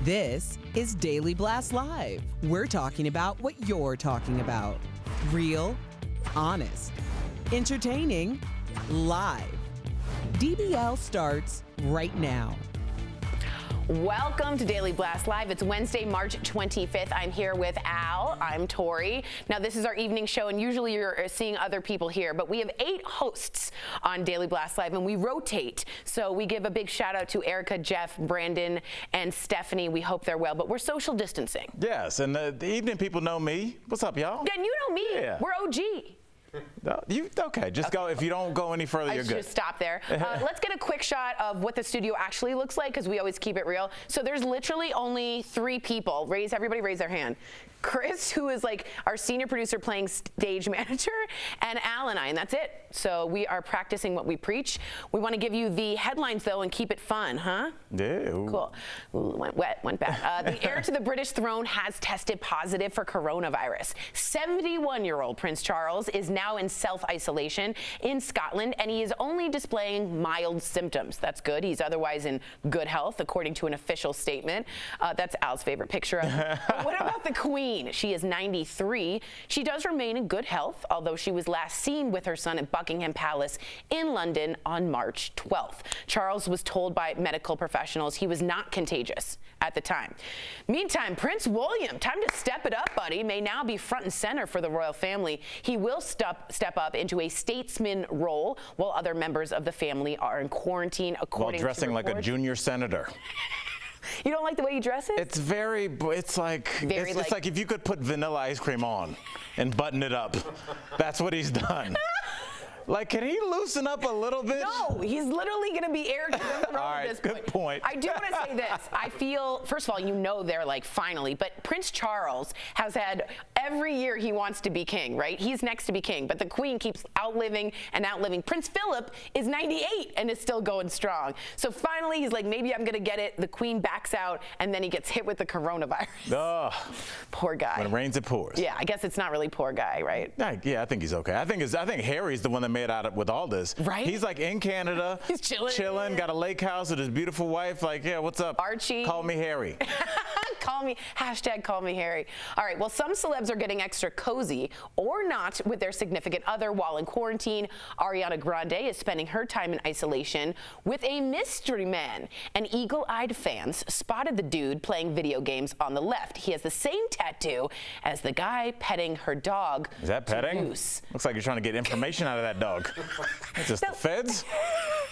This is Daily Blast Live. We're talking about what you're talking about. Real, honest, entertaining, live. DBL starts right now. Welcome to Daily Blast Live. It's Wednesday, March 25th. I'm here with Al. I'm Tori. Now, this is our evening show, and usually you're seeing other people here, but we have 8 hosts on Daily Blast Live, and we rotate. So we give a big shout out to Erica, Jeff, Brandon, and Stephanie. We hope they're well, but we're social distancing. Yes, and the evening people know me. What's up, y'all? And you know me. Yeah. We're OG. Okay, just go. If you don't go any further, you're good. Just stop there. Let's get a quick shot of what the studio actually looks like, because we always keep it real. So there's literally only 3 people. Everybody raise their hand. Chris, who is like our senior producer playing stage manager, and Al and I, and that's it. So we are practicing what we preach. We want to give you the headlines, though, and keep it fun, huh? Yeah. Cool. Ooh, went wet, went bad. The heir to the British throne has tested positive for coronavirus. 71-year-old Prince Charles is now in self-isolation in Scotland, and he is only displaying mild symptoms. That's good. He's otherwise in good health, according to an official statement. That's Al's favorite picture of him. But what about the Queen? She is 93. She does remain in good health, although she was last seen with her son at Buckingham Palace in London on March 12th. Charles was told by medical professionals he was not contagious at the time. Meantime, Prince William, time to step it up, buddy, may now be front and center for the royal family. He will step up into a statesman role while other members of the family are in quarantine, according to dressing like a junior senator. You don't like the way he dresses? It's like if you could put vanilla ice cream on and button it up. That's what he's done. Like, can he loosen up a little bit? No, he's literally going to be heir to the throne at this point. Good point. I do want to say this. I feel, first of all, they're like, finally, but Prince Charles has had every year he wants to be king, right? He's next to be king, but the Queen keeps outliving and outliving. Prince Philip is 98 and is still going strong. So finally, he's like, maybe I'm going to get it. The Queen backs out, and then he gets hit with the coronavirus. Ugh. Poor guy. When it rains, it pours. Yeah, I guess it's not really poor guy, right? Yeah, I think he's okay. I think Harry's the one that made out of with all this. Right? He's like in Canada. He's chilling. Got a lake house with his beautiful wife. Like, yeah, what's up? Archie. Call me Harry. Call me Harry. All right, well, some celebs are getting extra cozy or not with their significant other while in quarantine. Ariana Grande is spending her time in isolation with a mystery man. And eagle-eyed fans spotted the dude playing video games on the left. He has the same tattoo as the guy petting her dog. Is that petting? Looks like you're trying to get information out of that dog. Is this the feds?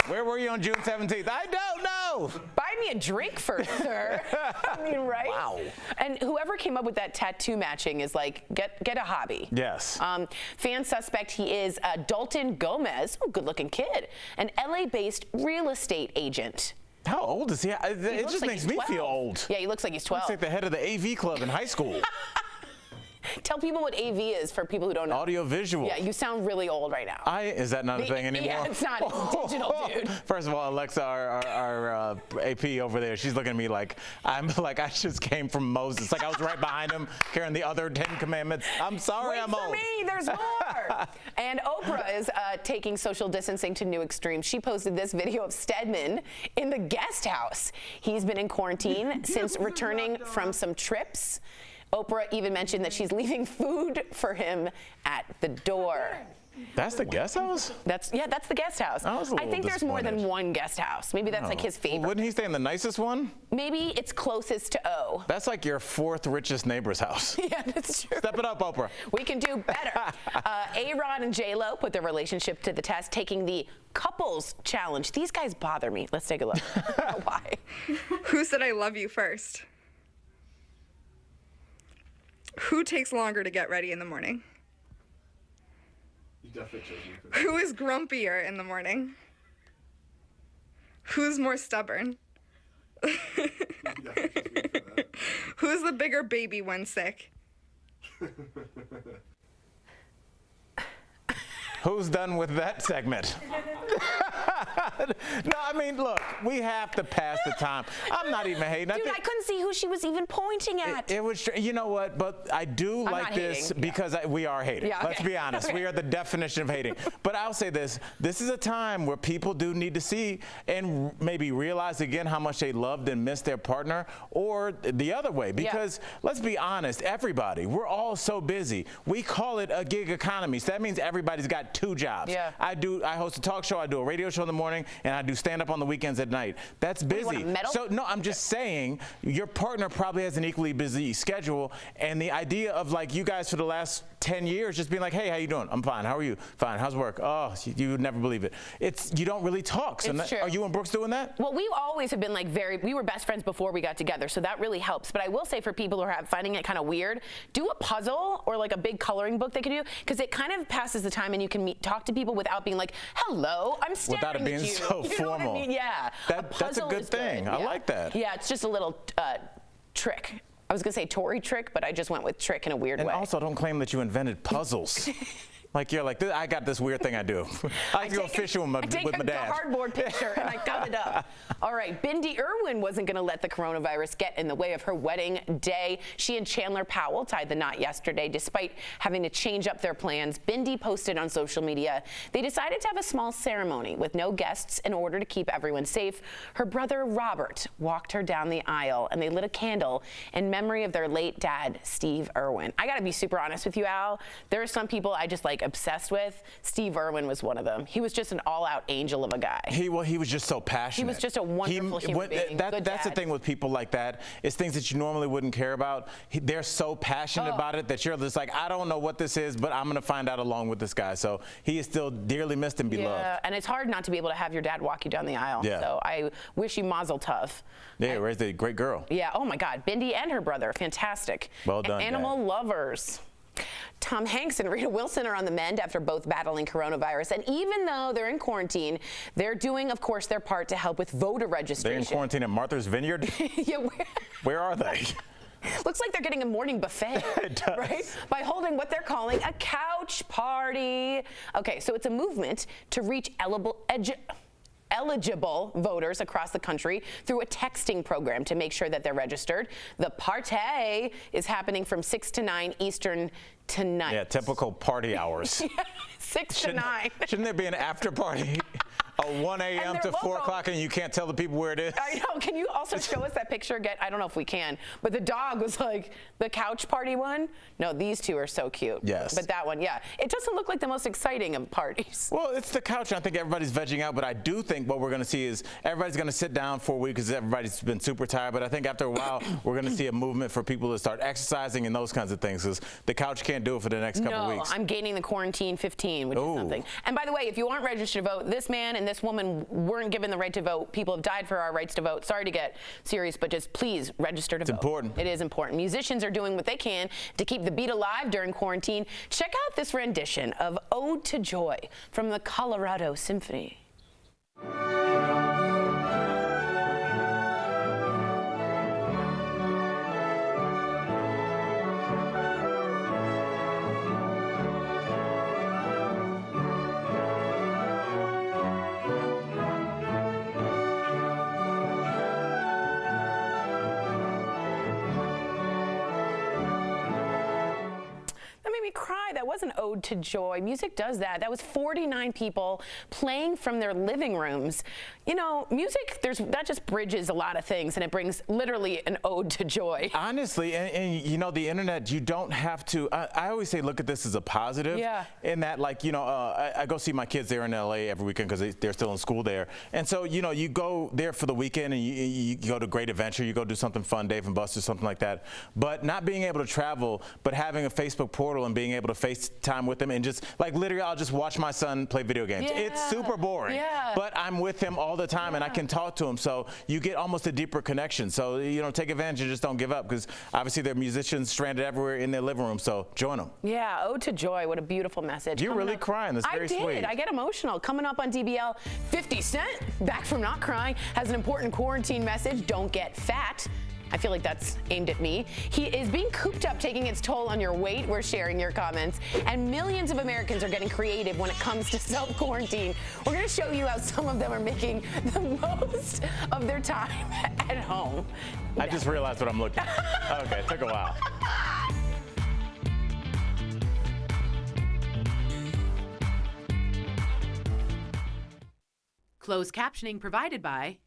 Where were you on June 17th? I don't know. Buy me a drink first, sir. I mean, right? Wow. And whoever came up with that tattoo matching is like, get a hobby. Yes. Fan suspect, he is Dalton Gomez, good-looking kid, an LA-based real estate agent. How old is he? It just makes me 12. feel old. Yeah, he looks like he's 12. Looks like the head of the AV club in high school. Tell people what AV is for people who don't know. Audio visual. Yeah, you sound really old right now. Is that not a thing anymore? Yeah, it's not. It's digital, dude. First of all, Alexa, our AP over there, she's looking at me like I just came from Moses. Like I was right behind him carrying the other 10 commandments. I'm sorry, I'm old. Wait for me, there's more. And Oprah is taking social distancing to new extremes. She posted this video of Stedman in the guest house. He's been in quarantine since returning from some trips. Oprah even mentioned that she's leaving food for him at the door. That's the guest house? That's the guest house. I think there's more than one guest house. Maybe that's like his favorite. Wouldn't he stay in the nicest one? Maybe it's closest to O. That's like your 4th richest neighbor's house. Yeah, that's true. Step it up, Oprah. We can do better. A-Rod and J-Lo put their relationship to the test, taking the couples challenge. These guys bother me. Let's take a look. Why? Who said I love you first? Who takes longer to get ready in the morning? You definitely chose me for that. Who is grumpier in the morning? Who's more stubborn? You definitely chose me for that. Who's the bigger baby when sick? Who's done with that segment? No, I mean, look, we have to pass the time. I'm not even hating. Dude, I couldn't see who she was even pointing at. It was, you know what, but I do like this hating. because we are hating. Yeah, okay. Let's be honest. Okay. We are the definition of hating. But I'll say this is a time where people do need to see and maybe realize again how much they loved and missed their partner, or the other way. Because let's be honest, everybody, we're all so busy. We call it a gig economy. So that means everybody's got 2 jobs. Yeah. I host a talk show, I do a radio show in the morning, and I do stand up on the weekends at night. That's busy. You want a medal? So no, I'm just saying your partner probably has an equally busy schedule, and the idea of like you guys for the last 10 years just being like, hey, how you doing? I'm fine. How are you? Fine. How's work? Oh, you would never believe it. You don't really talk. So It's true. are you and Brooks doing that? Well, we always have been like we were best friends before we got together, so that really helps. But I will say for people who are finding it kind of weird, do a puzzle or like a big coloring book they can do, because it kind of passes the time and you can talk to people without being like, hello, I'm staring Without it being at you. so You know what I formal. mean? Yeah. That's a good thing. I like that. Yeah, it's just a little trick. I was going to say Tory trick, but I just went with trick in a weird And way. also, don't claim that you invented puzzles. Like you're like, I got this weird thing I do. I like to go fishing with my dad. I take a cardboard picture and I cut it up. All right, Bindi Irwin wasn't going to let the coronavirus get in the way of her wedding day. She and Chandler Powell tied the knot yesterday, despite having to change up their plans. Bindi posted on social media they decided to have a small ceremony with no guests in order to keep everyone safe. Her brother Robert walked her down the aisle and they lit a candle in memory of their late dad, Steve Irwin. I got to be super honest with you, Al. There are some people I just like obsessed with. Steve Irwin was one of them. He was just an all-out angel of a guy. He was just so passionate. He was just a wonderful human being. That's the thing with people like that. It's things that you normally wouldn't care about. They're so passionate about it that you're just like, I don't know what this is, but I'm going to find out along with this guy. So he is still dearly missed and beloved. Yeah, and it's hard not to be able to have your dad walk you down the aisle. Yeah. So I wish you mazel tov. Yeah, raised a great girl. Yeah, oh my God, Bindi and her brother, fantastic. Well done, Animal Dad. lovers. Tom Hanks and Rita Wilson are on the mend after both battling coronavirus. And even though they're in quarantine, they're doing, of course, their part to help with voter registration. They're in quarantine at Martha's Vineyard? Yeah, Where are they? looks like they're getting a morning buffet, It does. right? By holding what they're calling a couch party. Okay, so it's a movement to reach eligible voters across the country through a texting program to make sure that they're registered. The party is happening from 6 to 9 Eastern tonight. Yeah, typical party hours. 6 to 9. Shouldn't there be an after party? A 1 a.m. they're to 4 local. o'clock and you can't tell the people where it is? I know. Can you also show us that picture again? I don't know if we can, but the dog was like the couch party one. No, these two are so cute. Yes. But that one, yeah. It doesn't look like the most exciting of parties. Well, it's the couch, and I think everybody's vegging out, but I do think what we're going to see is everybody's going to sit down for a week because everybody's been super tired, but I think after a while, we're going to see a movement for people to start exercising and those kinds of things because the couch can't do it for the next couple No, weeks. I'm gaining the quarantine 15, which Ooh. is something. And by the way, if you aren't registered to vote, this man and this woman weren't given the right to vote. People have died for our rights to vote. Sorry to get serious, but just please register to vote. It's important. It is important. Musicians are doing what they can to keep the beat alive during quarantine. Check out this rendition of Ode to Joy from the Colorado Symphony. Cry. That was an ode to joy. Music does that. That was 49 people playing from their living rooms. You know, music, that just bridges a lot of things, and it brings literally an ode to joy. Honestly, and you know, the internet, you don't have to, I always say look at this as a positive. Yeah. In that, like, you know, I go see my kids there in LA every weekend because they're still in school there. And so, you know, you go there for the weekend and you go to Great Adventure, you go do something fun, Dave and Buster's, something like that. But not being able to travel, but having a Facebook portal and being able to FaceTime with them and just, like, literally I'll just watch my son play video games. Yeah. It's super boring. Yeah. But I'm with him all the time and I can talk to him. So you get almost a deeper connection. So, you know, take advantage and just don't give up because obviously there are musicians stranded everywhere in their living room. So join them. Yeah, ode to joy. What a beautiful message. You're Coming really up- crying. That's very I sweet. did. I get emotional. Coming up on DBL, 50 Cent, back from not crying, has an important quarantine message. Don't get fat. I feel like that's aimed at me. He is being cooped up, taking its toll on your weight. We're sharing your comments. And millions of Americans are getting creative when it comes to self-quarantine. We're going to show you how some of them are making the most of their time at home. I just realized what I'm looking at. Okay, it took a while. Closed captioning provided by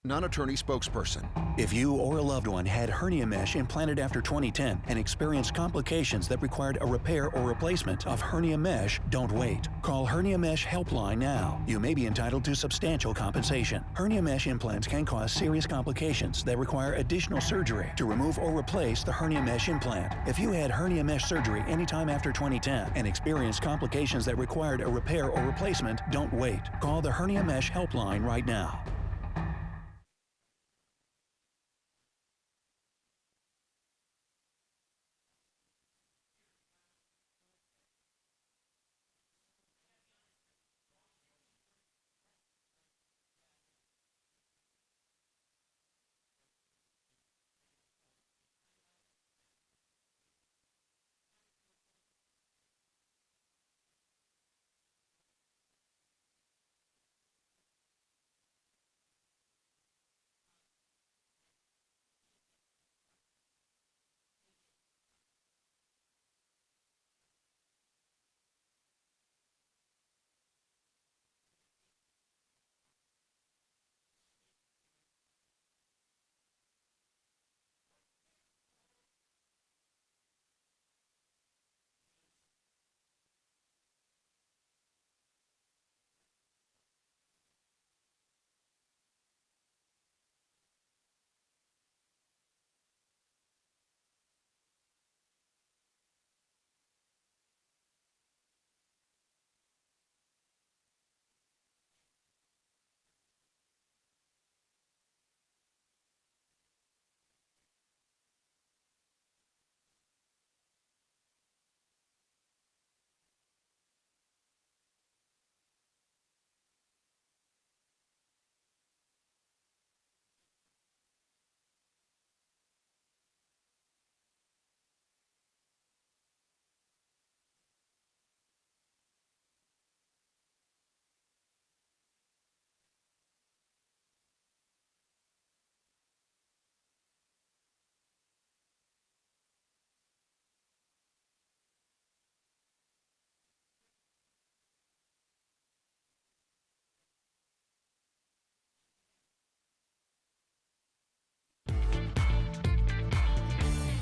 Non-attorney spokesperson. If you or a loved one had hernia mesh implanted after 2010 and experienced complications that required a repair or replacement of hernia mesh, don't wait. Call Hernia Mesh Helpline now. You may be entitled to substantial compensation. Hernia mesh implants can cause serious complications that require additional surgery to remove or replace the hernia mesh implant. If you had hernia mesh surgery anytime after 2010 and experienced complications that required a repair or replacement, don't wait. Call the Hernia Mesh Helpline right now.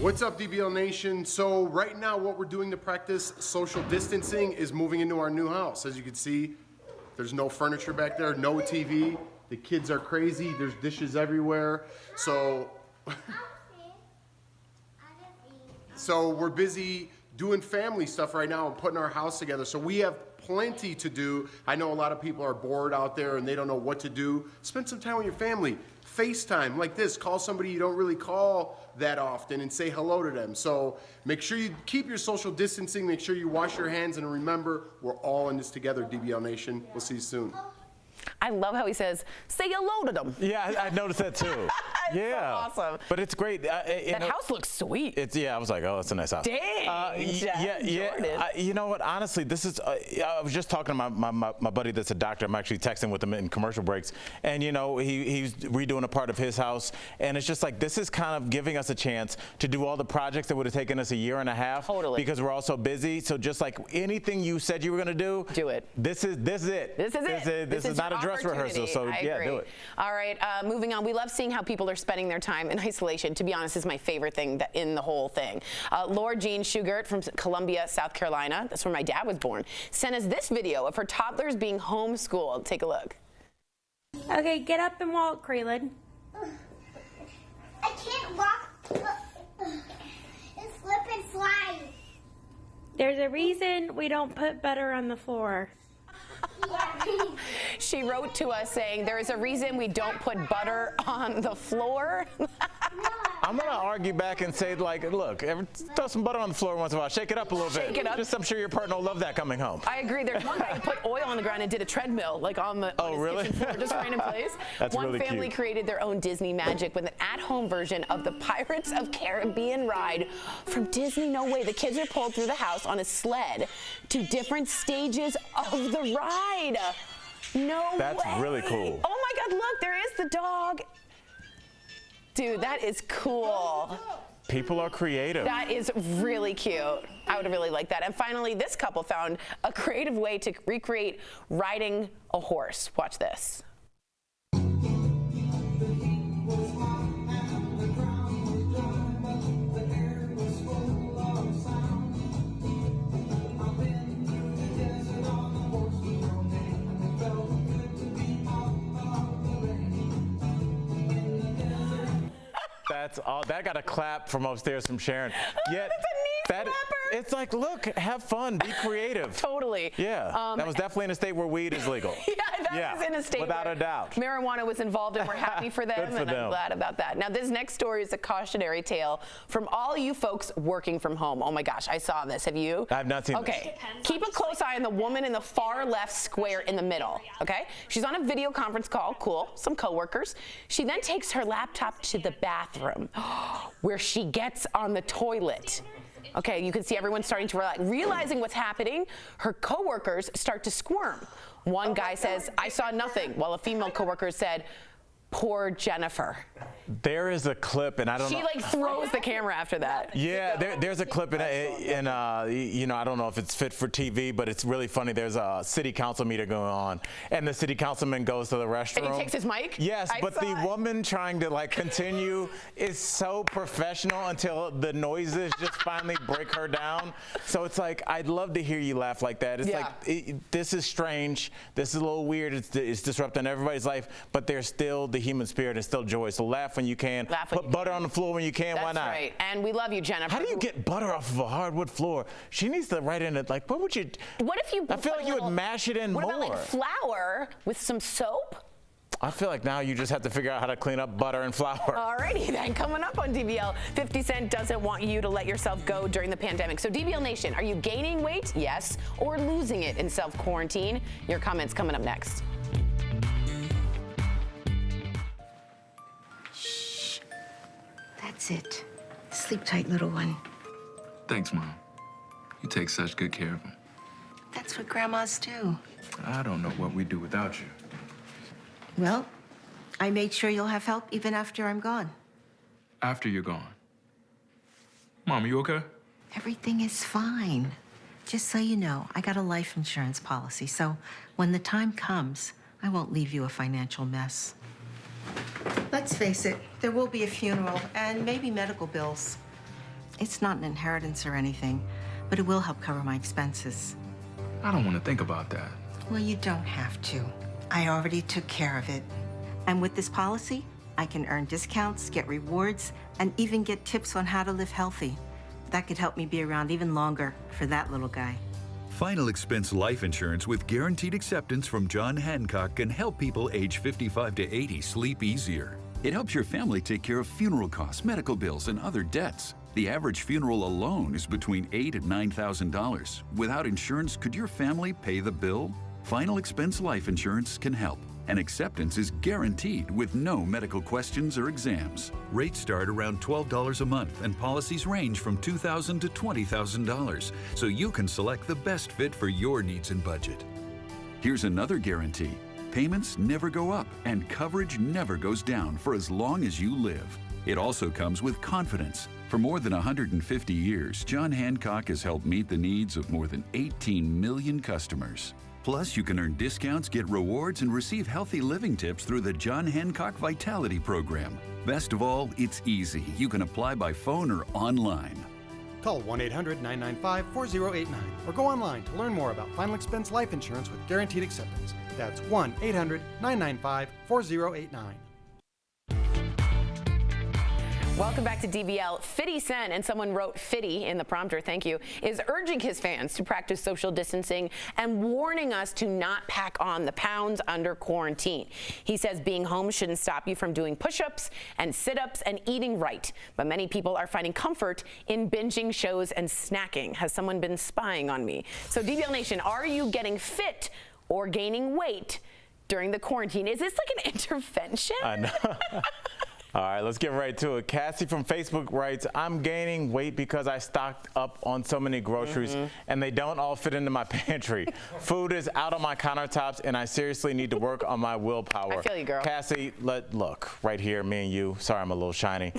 What's up, DBL Nation? So right now what we're doing to practice social distancing is moving into our new house. As you can see, there's no furniture back there, no TV. The kids are crazy. There's dishes everywhere. So we're busy doing family stuff right now and putting our house together. So we have plenty to do. I know a lot of people are bored out there and they don't know what to do. Spend some time with your family. FaceTime like this. Call somebody you don't really call that often and say hello to them. So make sure you keep your social distancing. Make sure you wash your hands. And remember, we're all in this together, DBL Nation. We'll see you soon. I love how he says, say hello to them. Yeah, I noticed that too. Yeah, so awesome. But it's great. That house looks sweet. Yeah, I was like, oh, that's a nice house. Dang. Yeah. You know what? Honestly, this is. I was just talking to my buddy that's a doctor. I'm actually texting with him in commercial breaks, and you know, he's redoing a part of his house, and it's just like this is kind of giving us a chance to do all the projects that would have taken us a year and a half. Totally. Because we're all so busy. So just like anything you said you were going to do it. This is it. This is not a dress rehearsal. So yeah, do it. All right, moving on. We love seeing how people are spending their time in isolation. To be honest, is my favorite thing in the whole thing. Laura Jean Schugert from Columbia, South Carolina, that's where my dad was born, sent us this video of her toddlers being homeschooled. Take a look. Okay, get up and walk, Creelin. I can't walk. It's slip and slide. There's a reason we don't put butter on the floor. She wrote to us saying there is a reason we don't put butter on the floor. I'm going to argue back and say, like, look, throw some butter on the floor once in a while. Shake it up a little bit. Shake it up. Just, I'm sure your partner will love that coming home. I agree. There's one guy who put oil on the ground and did a treadmill, like on his kitchen floor, just right in place. That's one really family cute. created their own Disney magic with an at-home version of the Pirates of Caribbean ride from Disney. No way. The kids are pulled through the house on a sled to different stages of the ride. No way. That's really cool. Oh my God, look, there is the dog. Dude, that is cool. People are creative. That is really cute. I would really like that. And finally, this couple found a creative way to recreate riding a horse. Watch this. That's all. That got a clap from upstairs from Sharon. Yet, that's a knee slapper. It's like, look, have fun, be creative. Totally. Yeah, that was definitely in a state where weed is legal. That was in a state without where a doubt. Marijuana was involved, and we're happy for them, Good for and them. I'm glad about that. Now, this next story is a cautionary tale from all you folks working from home. Oh my gosh, I saw this. Have you? I have not seen this. Okay, keep a close eye on the woman in the far left square in the middle, okay? She's on a video conference call, cool, some coworkers. She then takes her laptop to the bathroom where she gets on the toilet. Okay, you can see everyone starting to relax. Realizing what's happening, her coworkers start to squirm. One guy says, "I saw nothing," while a female coworker said, "Poor Jennifer." There is a clip, and I don't know. She like throws the camera after that. Yeah, there's a clip in you know, I don't know if it's fit for TV, but it's really funny. There's a city council meeting going on, and the city councilman goes to the restroom. And he takes his mic? Yes, I but saw the it. woman trying to like continue is so professional until the noises just finally break her down. So it's like, I'd love to hear you laugh like that. It's like, this is strange. This is a little weird. It's disrupting everybody's life, but there's still the human spirit and still joy. So laugh when you can. Put butter on the floor when you can. That's Why not? right. And we love you, Jennifer. How do you get butter off of a hardwood floor? She needs to write in it. Like, what would you? What if you? I feel like you would mash it in more. What about like flour with some soap? I feel like now you just have to figure out how to clean up butter and flour. Alrighty then, coming up on DBL, 50 Cent doesn't want you to let yourself go during the pandemic. So DBL Nation, are you gaining weight? Yes. Or losing it in self-quarantine? Your comments coming up next. That's it. Sleep tight, little one. Thanks, Mom. You take such good care of him. That's what grandmas do. I don't know what we'd do without you. Well, I made sure you'll have help even after I'm gone. After you're gone. Mom, you okay? Everything is fine. Just so you know, I got a life insurance policy, so when the time comes, I won't leave you a financial mess. Let's face it, there will be a funeral and maybe medical bills. It's not an inheritance or anything, but it will help cover my expenses. I don't want to think about that. Well, you don't have to. I already took care of it. And with this policy, I can earn discounts, get rewards, and even get tips on how to live healthy. That could help me be around even longer for that little guy. Final expense life insurance with guaranteed acceptance from John Hancock can help people age 55 to 80 sleep easier. It helps your family take care of funeral costs, medical bills, and other debts. The average funeral alone is between $8,000 and $9,000. Without insurance, could your family pay the bill? Final expense life insurance can help. And acceptance is guaranteed with no medical questions or exams. Rates start around $12 a month, and policies range from $2,000 to $20,000, so you can select the best fit for your needs and budget. Here's another guarantee. Payments never go up, and coverage never goes down for as long as you live. It also comes with confidence. For more than 150 years, John Hancock has helped meet the needs of more than 18 million customers. Plus, you can earn discounts, get rewards, and receive healthy living tips through the John Hancock Vitality Program. Best of all, it's easy. You can apply by phone or online. Call 1-800-995-4089 or go online to learn more about final expense life insurance with guaranteed acceptance. That's 1-800-995-4089. Welcome back to DBL. 50 Cent, and someone wrote 50 in the prompter, thank you, is urging his fans to practice social distancing and warning us to not pack on the pounds under quarantine. He says being home shouldn't stop you from doing push-ups and sit-ups and eating right. But many people are finding comfort in binging shows and snacking. Has someone been spying on me? So DBL Nation, are you getting fit or gaining weight during the quarantine? Is this like an intervention? I know. All right, let's get right to it. Cassie from Facebook writes, I'm gaining weight because I stocked up on so many groceries and they don't all fit into my pantry. Food is out on my countertops and I seriously need to work on my willpower. I feel you, girl. Cassie, look, right here, me and you. Sorry, I'm a little shiny.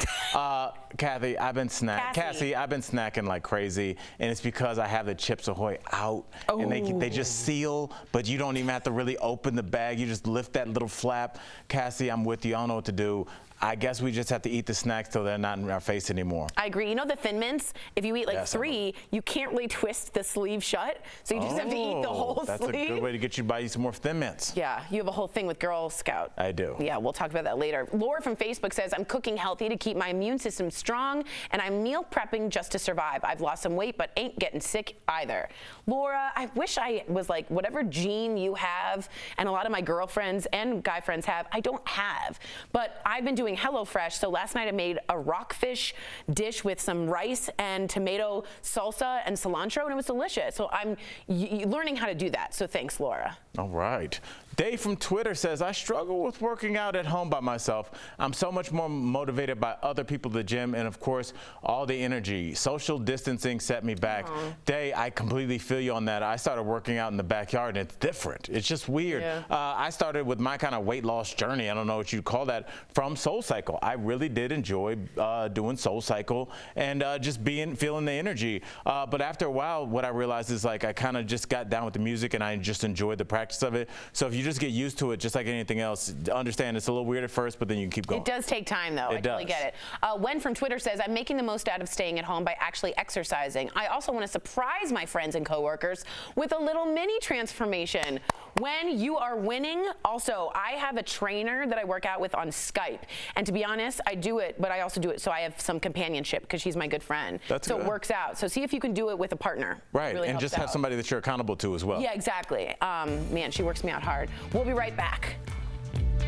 Cassie, I've been snacking like crazy, and it's because I have the Chips Ahoy out, and they just seal, but you don't even have to really open the bag. You just lift that little flap. Cassie, I'm with you. I don't know what to do. I guess we just have to eat the snacks till they're not in our face anymore. I agree. You know the Thin Mints? If you eat like 3, you can't really twist the sleeve shut, so you just have to eat the whole sleeve. That's a good way to buy you some more Thin Mints. Yeah, you have a whole thing with Girl Scout. I do. Yeah, we'll talk about that later. Laura from Facebook says, I'm cooking healthy to keep my immune system strong, and I'm meal prepping just to survive. I've lost some weight, but ain't getting sick either. Laura, I wish I was like whatever gene you have, and a lot of my girlfriends and guy friends have, I don't have. But I've been doing HelloFresh, so last night I made a rockfish dish with some rice and tomato salsa and cilantro, and it was delicious. So I'm learning how to do that, so thanks, Laura. All right. Dave from Twitter says, I struggle with working out at home by myself. I'm so much more motivated by other people at the gym and, of course, all the energy. Social distancing set me back. Dave, I completely feel you on that. I started working out in the backyard, and it's different. It's just weird. Yeah. I started with my kind of weight loss journey, I don't know what you'd call that, from SoulCycle. I really did enjoy doing SoulCycle and just feeling the energy. But after a while, what I realized is like I kind of just got down with the music, and I just enjoyed the practice of it. So if you just get used to it, just like anything else, understand it's a little weird at first, but then you can keep going. It does take time, though. I totally get it. Wen from Twitter says, I'm making the most out of staying at home by actually exercising. I also want to surprise my friends and coworkers with a little mini transformation. When you are winning, also, I have a trainer that I work out with on Skype. And to be honest, I do it, but I also do it so I have some companionship because she's my good friend. That's so good. It works out. So see if you can do it with a partner. Right, Really and just have somebody that you're accountable to as well. Yeah, exactly. Man, she works me out hard. We'll be right back.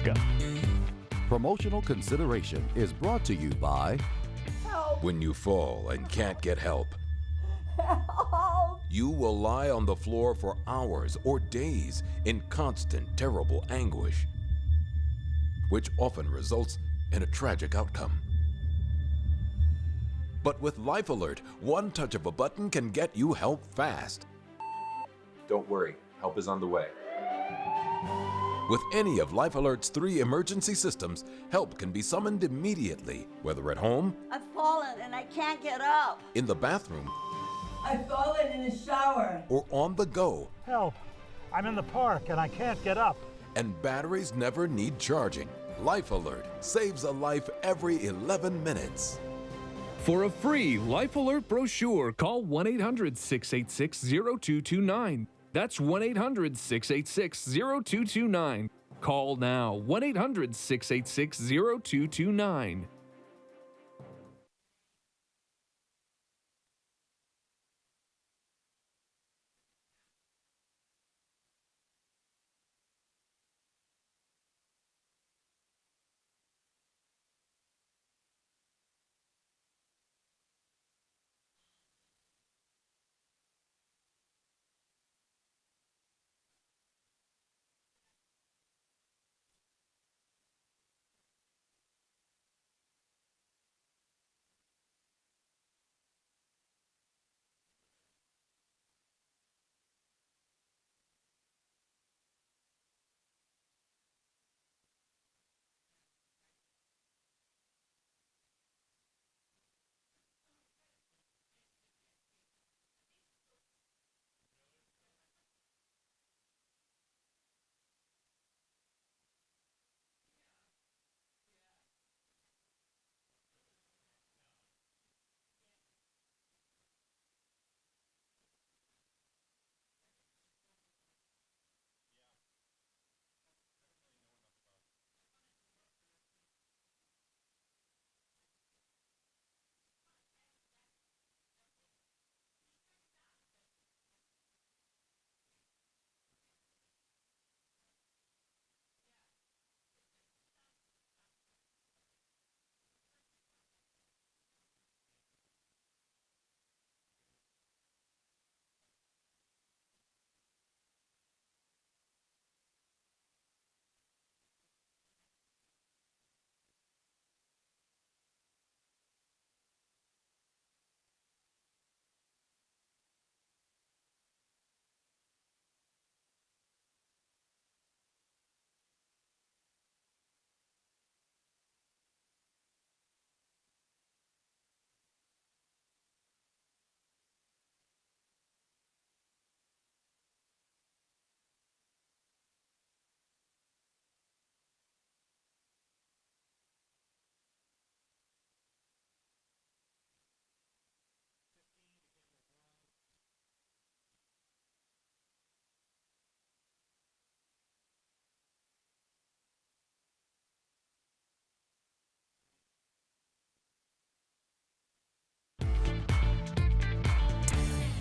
Go. Promotional consideration is brought to you by Help. When you fall and can't get help, Help. you will lie on the floor for hours or days in constant, terrible anguish, which often results in a tragic outcome. But with Life Alert, one touch of a button can get you help fast. Don't worry, help is on the way. With any of Life Alert's 3 emergency systems, help can be summoned immediately, whether at home, I've fallen and I can't get up. in the bathroom, I've fallen in the shower. or on the go. Help! I'm in the park and I can't get up. And batteries never need charging. Life Alert saves a life every 11 minutes. For a free Life Alert brochure, call 1-800-686-0229. That's 1-800-686-0229. Call now, 1-800-686-0229.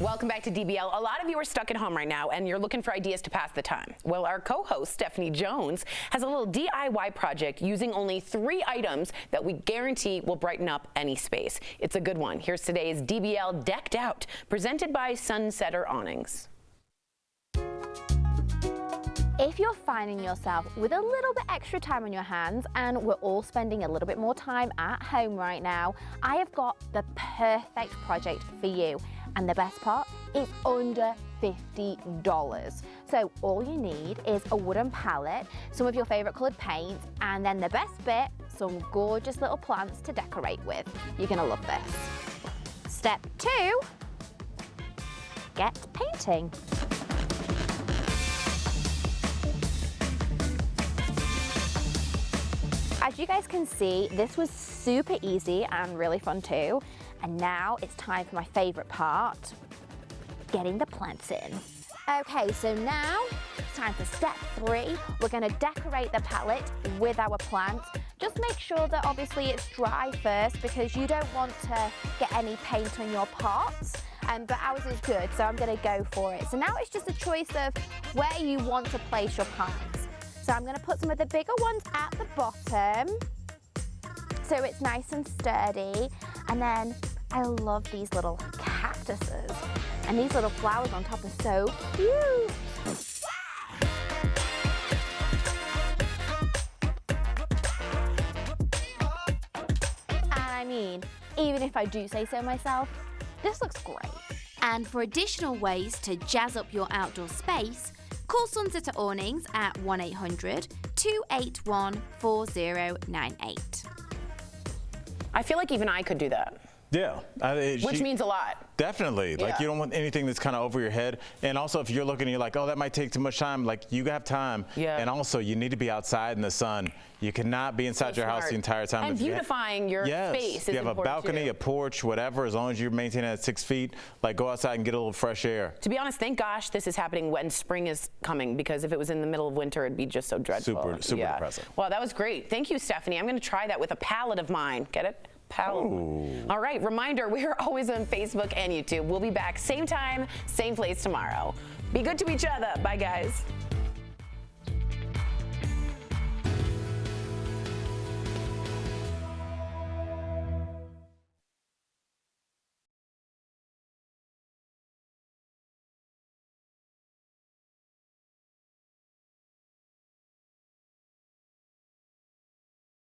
Welcome back to DBL. A lot of you are stuck at home right now and you're looking for ideas to pass the time. Well, our co-host, Stephanie Jones, has a little DIY project using only 3 items that we guarantee will brighten up any space. It's a good one. Here's today's DBL Decked Out, presented by Sunsetter Awnings. If you're finding yourself with a little bit extra time on your hands, and we're all spending a little bit more time at home right now, I have got the perfect project for you. And the best part, it's under $50. So all you need is a wooden palette, some of your favorite colored paints, and then the best bit, some gorgeous little plants to decorate with. You're gonna love this. Step 2, get painting. As you guys can see, this was super easy and really fun too. And now it's time for my favorite part, getting the plants in. Okay, so now it's time for step 3. We're gonna decorate the palette with our plants. Just make sure that obviously it's dry first because you don't want to get any paint on your pots. But ours is good, so I'm gonna go for it. So now it's just a choice of where you want to place your plants. So I'm gonna put some of the bigger ones at the bottom, so it's nice and sturdy. And then I love these little cactuses. And these little flowers on top are so cute. And I mean, even if I do say so myself, this looks great. And for additional ways to jazz up your outdoor space, call Sunsetter Awnings at 1-800-281-4098. I feel like even I could do that. Yeah. Which means a lot. Definitely. Like, Yeah. you don't want anything that's kind of over your head. And also, if you're looking and you're like, oh, that might take too much time, like, you have time. Yeah. And also, you need to be outside in the sun. You cannot be inside your house the entire time. And If you beautifying your space is you have a important balcony, too. a porch, whatever, as long as you're maintaining at 6 feet, like, go outside and get a little fresh air. To be honest, thank gosh this is happening when spring is coming, because if it was in the middle of winter, it'd be just so dreadful. Super depressing. Well, that was great. Thank you, Stephanie. I'm going to try that with a palette of mine. Get it? Palette. All right, reminder, we are always on Facebook and YouTube. We'll be back same time, same place tomorrow. Be good to each other. Bye, guys.